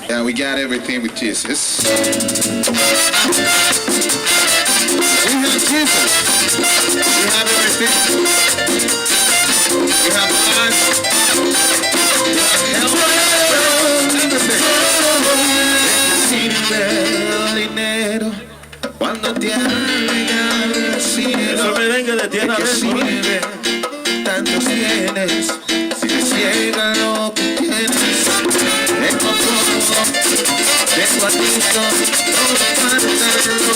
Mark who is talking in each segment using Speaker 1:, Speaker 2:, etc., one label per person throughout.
Speaker 1: Yeah, we got everything with Jesus. We have Jesus. We have everything. We have life. We have health. Everything. El dinero cuando te llega al cielo.
Speaker 2: Eso merengue de tierra
Speaker 1: ¿De qué sirve tantos bienes si te ciega lo que tienes? Tengo todo, tengo a Cristo, todo falta lo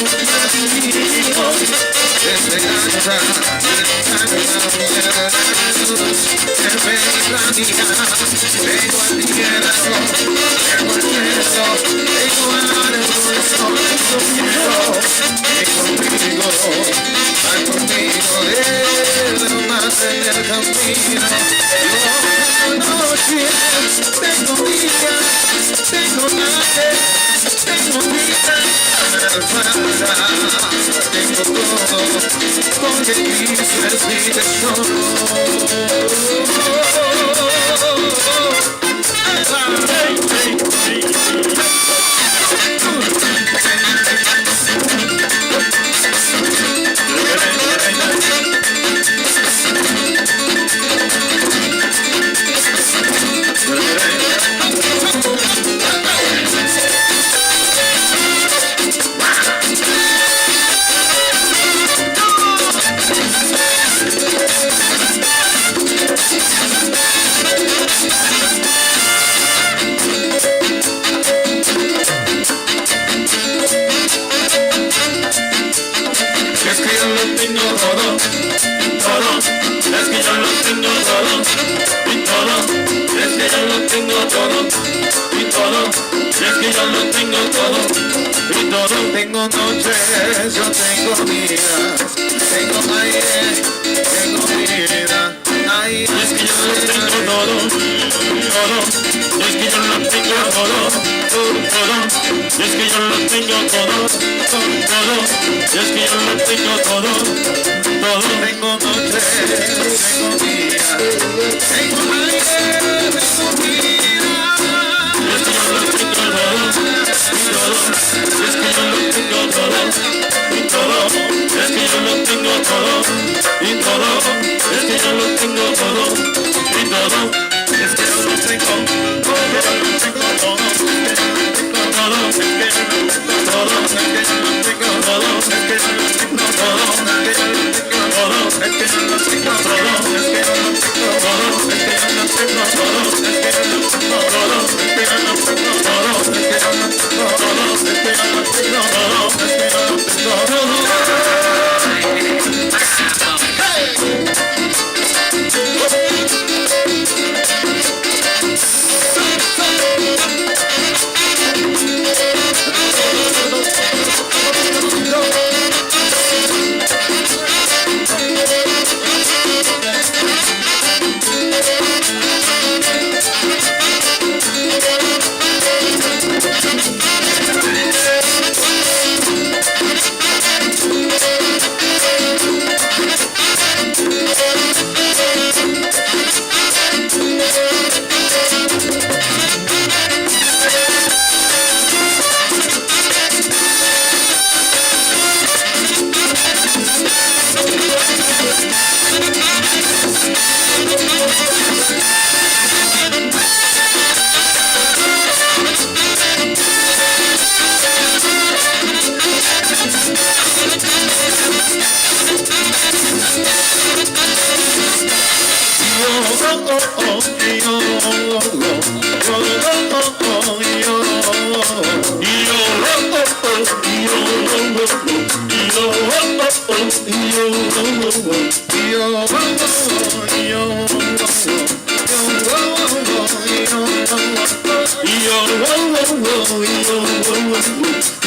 Speaker 1: mío. Esperanza, tengo al tierra, tengo al cielo, tengo al sol, conmigo, va conmigo, es lo más en el camino. Yo tengo noches, tengo días, tengo tardes, tengo vida, tengo todo, porque Cristo es mi tesoro. Tengo noches, yo tengo días, tengo aire, tengo vida, ay, es que yo lo tengo todo, es que yo lo tengo todo, es que yo lo tengo todo, es que yo lo tengo todo, tengo noches, tengo días, tengo aire, tengo vida, es que yo lo tengo todo. Es que yo lo tengo todo, y todo, es que yo lo tengo todo, y todo, es que yo lo tengo todo, y todo, es que yo lo tengo, todo, es que yo lo tengo todo, es que yo lo tengo todo, es que yo lo tengo todo, es que yo lo tengo todo, es que yo lo tengo todo, es que yo lo tengo todo, es que yo lo tengo todo, es que yo lo tengo todo, es que yo lo tengo todo, es que yo lo tengo todo, es que yo lo tengo
Speaker 2: Yo